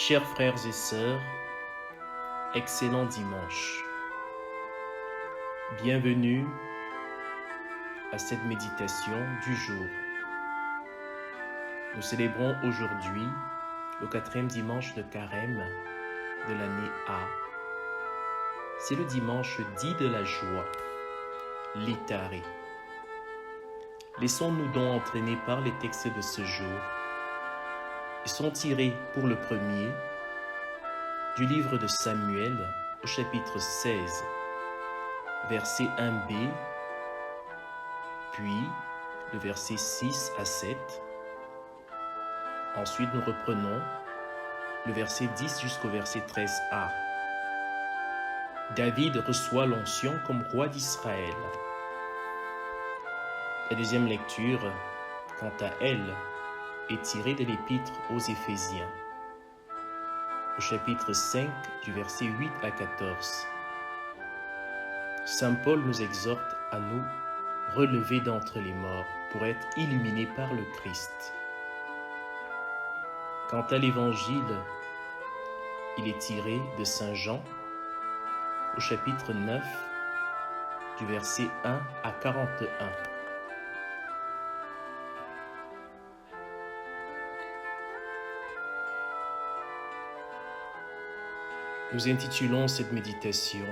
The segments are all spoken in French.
Chers frères et sœurs, excellent dimanche. Bienvenue à cette méditation du jour. Nous célébrons aujourd'hui le 4e dimanche de Carême de l'année A. C'est le dimanche dit de la joie, Litare. Laissons-nous donc entraîner par les textes de ce jour. Ils sont tirés pour le premier du livre de Samuel au chapitre 16, verset 1b, puis le verset 6 à 7. Ensuite, nous reprenons le verset 10 jusqu'au verset 13a. David reçoit l'onction comme roi d'Israël. La deuxième lecture, quant à elle, est tirée de l'épître aux Éphésiens, au chapitre 5, du verset 8 à 14. Saint Paul nous exhorte à nous relever d'entre les morts pour être illuminés par le Christ. Quant à l'Évangile, il est tiré de Saint Jean, au chapitre 9, du verset 1 à 41. Nous intitulons cette méditation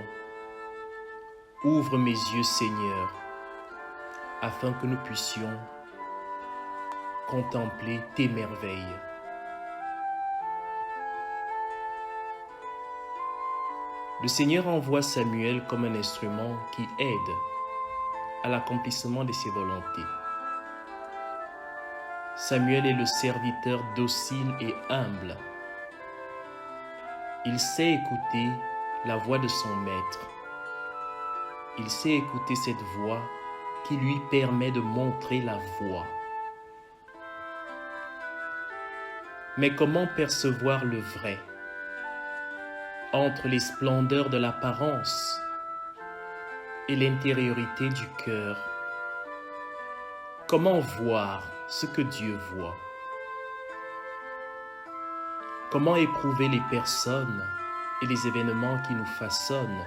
« Ouvre mes yeux, Seigneur, afin que nous puissions contempler tes merveilles. » Le Seigneur envoie Samuel comme un instrument qui aide à l'accomplissement de ses volontés. Samuel est le serviteur docile et humble. Il sait écouter la voix de son maître. Il sait écouter cette voix qui lui permet de montrer la voie. Mais comment percevoir le vrai entre les splendeurs de l'apparence et l'intériorité du cœur? Comment voir ce que Dieu voit? Comment éprouver les personnes et les événements qui nous façonnent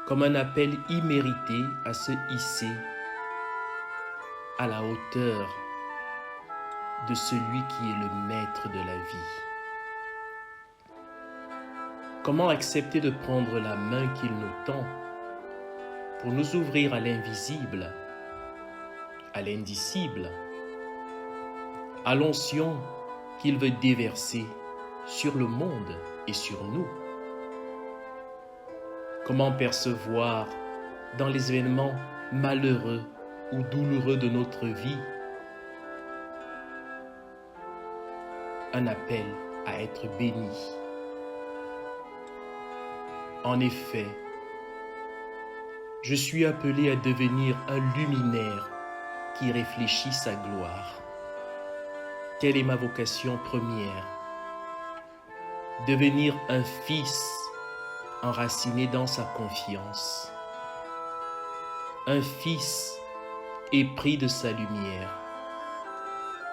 comme un appel immérité à se hisser à la hauteur de celui qui est le maître de la vie? Comment accepter de prendre la main qu'il nous tend pour nous ouvrir à l'invisible, à l'indicible, à l'onction qu'il veut déverser sur le monde et sur nous? Comment percevoir dans les événements malheureux ou douloureux de notre vie un appel à être béni? En effet, je suis appelé à devenir un luminaire qui réfléchit sa gloire. Quelle est ma vocation première? Devenir un fils enraciné dans sa confiance. Un fils épris de sa lumière,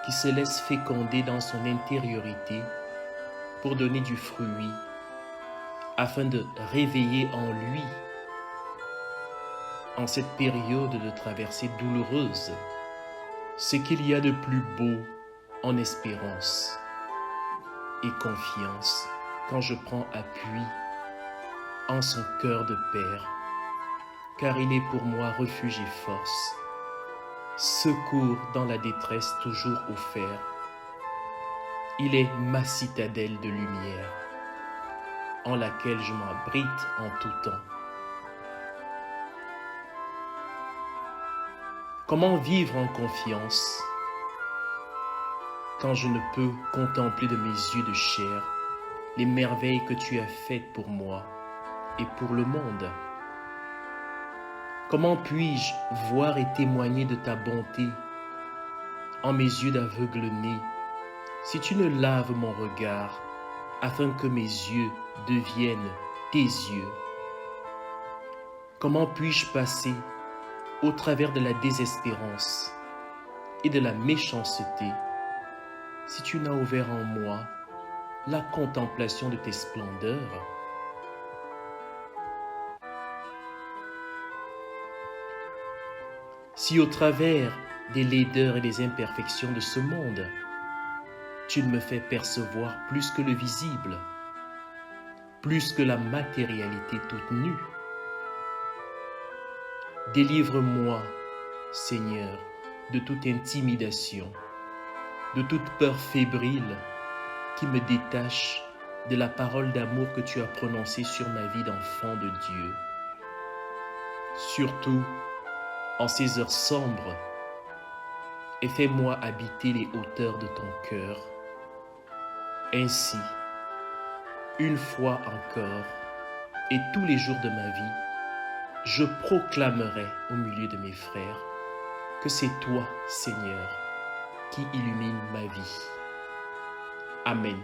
qui se laisse féconder dans son intériorité pour donner du fruit, afin de réveiller en lui, en cette période de traversée douloureuse, ce qu'il y a de plus beau en espérance et confiance quand je prends appui en son cœur de Père, car il est pour moi refuge et force, secours dans la détresse toujours offert. Il est ma citadelle de lumière, en laquelle je m'abrite en tout temps. Comment vivre en confiance quand je ne peux contempler de mes yeux de chair les merveilles que tu as faites pour moi et pour le monde? Comment puis-je voir et témoigner de ta bonté en mes yeux d'aveugle-né si tu ne laves mon regard afin que mes yeux deviennent tes yeux? Comment puis-je passer au travers de la désespérance et de la méchanceté si tu n'as ouvert en moi la contemplation de tes splendeurs. Si au travers des laideurs et des imperfections de ce monde, tu ne me fais percevoir plus que le visible, plus que la matérialité toute nue, délivre-moi, Seigneur, de toute intimidation, de toute peur fébrile qui me détache de la parole d'amour que tu as prononcée sur ma vie d'enfant de Dieu. Surtout en ces heures sombres, et fais-moi habiter les hauteurs de ton cœur. Ainsi, une fois encore, et tous les jours de ma vie, je proclamerai au milieu de mes frères que c'est toi, Seigneur, qui illumine ma vie. Amen.